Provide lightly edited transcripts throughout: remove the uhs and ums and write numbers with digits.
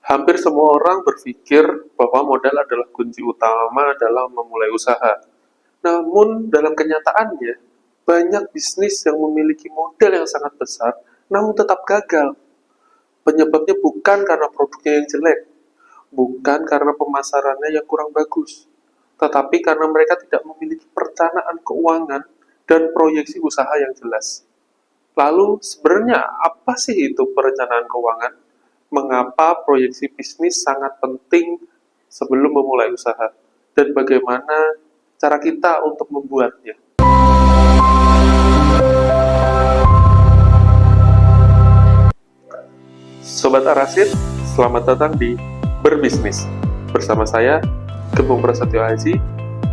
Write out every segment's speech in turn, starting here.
Hampir semua orang berpikir bahwa modal adalah kunci utama dalam memulai usaha. Namun, dalam kenyataannya, banyak bisnis yang memiliki modal yang sangat besar, namun tetap gagal. Penyebabnya bukan karena produknya yang jelek, bukan karena pemasarannya yang kurang bagus, tetapi karena mereka tidak memiliki perencanaan keuangan dan proyeksi usaha yang jelas. Lalu, sebenarnya apa sih itu perencanaan keuangan? Mengapa proyeksi bisnis sangat penting sebelum memulai usaha? Dan bagaimana cara kita untuk membuatnya? Sobat Arasid, selamat datang di Berbisnis. Bersama saya, Gembong Prasetyo Haji.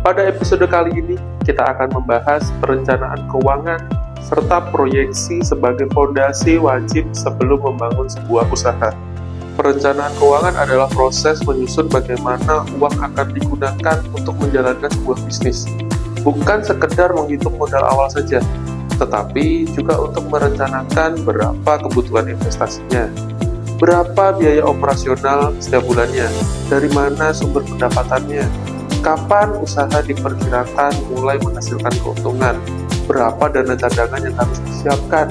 Pada episode kali ini, kita akan membahas perencanaan keuangan serta proyeksi sebagai fondasi wajib sebelum membangun sebuah usaha. Perencanaan keuangan adalah proses menyusun bagaimana uang akan digunakan untuk menjalankan sebuah bisnis. Bukan sekedar menghitung modal awal saja, tetapi juga untuk merencanakan berapa kebutuhan investasinya, berapa biaya operasional setiap bulannya, dari mana sumber pendapatannya, kapan usaha diperkirakan mulai menghasilkan keuntungan, berapa dana cadangan yang harus disiapkan.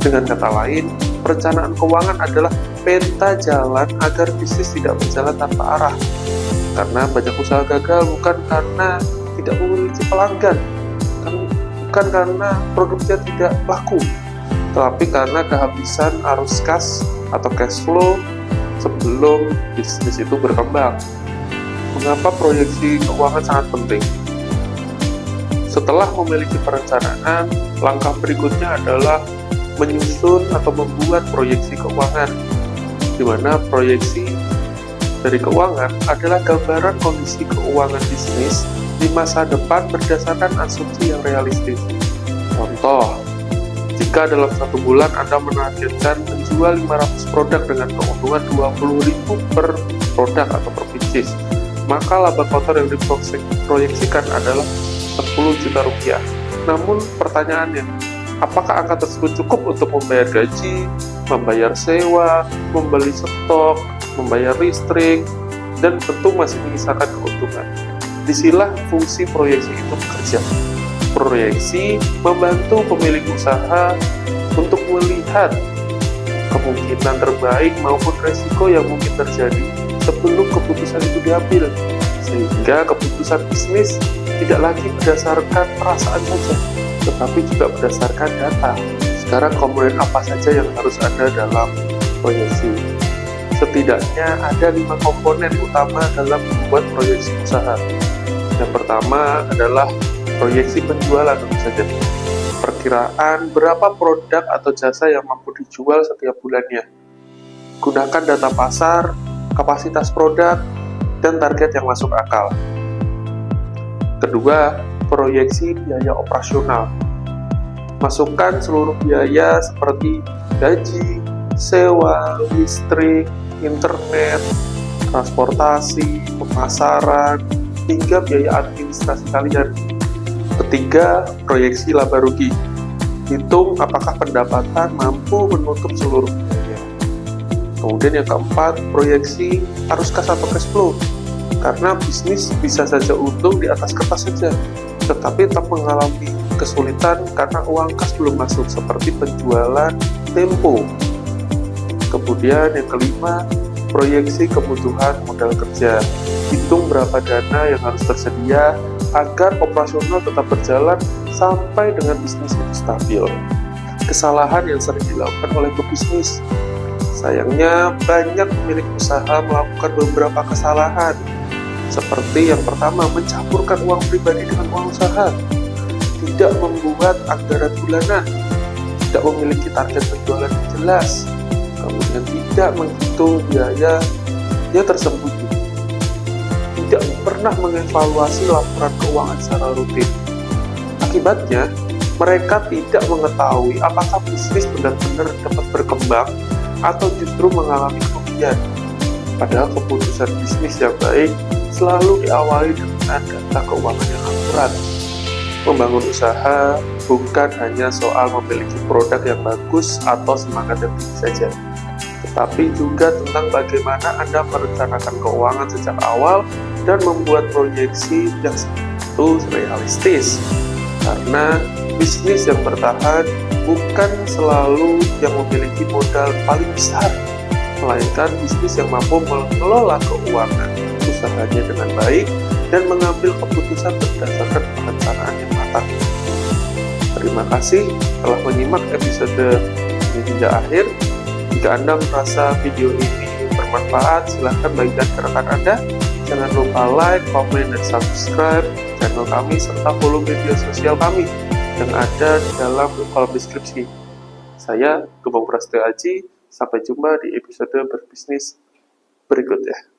Dengan kata lain, perencanaan keuangan adalah peta jalan agar bisnis tidak berjalan tanpa arah. Karena banyak usaha gagal bukan karena tidak memiliki pelanggan, bukan karena produknya tidak laku, tetapi karena kehabisan arus kas atau cash flow sebelum bisnis itu berkembang. Mengapa proyeksi keuangan sangat penting? Setelah memiliki perencanaan, langkah berikutnya adalah menyusun atau membuat proyeksi keuangan, di mana proyeksi dari keuangan adalah gambaran kondisi keuangan bisnis di masa depan berdasarkan asumsi yang realistis. Contoh, jika dalam satu bulan Anda menargetkan menjual 500 produk dengan keuntungan 20.000 per produk atau per bisnis, maka laba kotor yang diproyeksikan adalah 10 juta rupiah. Namun pertanyaannya, apakah angka tersebut cukup untuk membayar gaji, membayar sewa, membeli stok, membayar listrik, dan tentu masih menyisakan keuntungan? Disinilah fungsi proyeksi itu bekerja. Proyeksi membantu pemilik usaha untuk melihat kemungkinan terbaik maupun resiko yang mungkin terjadi sebelum keputusan itu diambil, sehingga keputusan bisnis tidak lagi berdasarkan perasaan saja, tetapi juga berdasarkan data. Sekarang komponen apa saja yang harus ada dalam proyeksi? Setidaknya ada 5 komponen utama dalam membuat proyeksi usaha. Yang pertama adalah proyeksi penjualan tentu saja. Perkiraan berapa produk atau jasa yang mampu dijual setiap bulannya. Gunakan data pasar, kapasitas produk, dan target yang masuk akal. Kedua, proyeksi biaya operasional. Masukkan seluruh biaya seperti gaji, sewa, listrik, internet, transportasi, pemasaran, hingga biaya administrasi kalian. Ketiga, proyeksi laba rugi. Hitung apakah pendapatan mampu menutup seluruh biaya. Kemudian yang keempat, proyeksi arus kas atau cash flow. Karena bisnis bisa saja untung di atas kertas saja, tetapi tetap mengalami kesulitan karena uang kas belum masuk, seperti penjualan tempo. Kemudian yang kelima, proyeksi kebutuhan modal kerja. Hitung berapa dana yang harus tersedia agar operasional tetap berjalan sampai dengan bisnis itu stabil. Kesalahan yang sering dilakukan oleh pebisnis. Sayangnya, banyak pemilik usaha melakukan beberapa kesalahan. Seperti yang pertama, mencampurkan uang pribadi dengan uang usaha. Tidak membuat anggaran bulanan. Tidak memiliki target penjualan yang jelas. Kemudian tidak menghitung biaya yang tersembunyi. Tidak pernah mengevaluasi laporan keuangan secara rutin. Akibatnya, mereka tidak mengetahui apakah bisnis benar-benar dapat berkembang atau justru mengalami kerugian. Padahal keputusan bisnis yang baik selalu diawali dengan data keuangan yang akurat. Membangun usaha bukan hanya soal memiliki produk yang bagus atau semangat yang tinggi saja, tapi juga tentang bagaimana Anda merencanakan keuangan sejak awal dan membuat proyeksi yang itu realistis. Karena bisnis yang bertahan bukan selalu yang memiliki modal paling besar, melainkan bisnis yang mampu mengelola keuangan usahanya dengan baik dan mengambil keputusan berdasarkan perencanaan yang matang. Terima kasih telah menyimak episode ini hingga akhir. Jika Anda merasa video ini bermanfaat, silahkan bagikan ke rekan Anda. Jangan lupa like, komen, dan subscribe channel kami serta follow media sosial kami yang ada di dalam kolom deskripsi. Saya Gembong Prasetyo Aji, sampai jumpa di episode berbisnis berikutnya.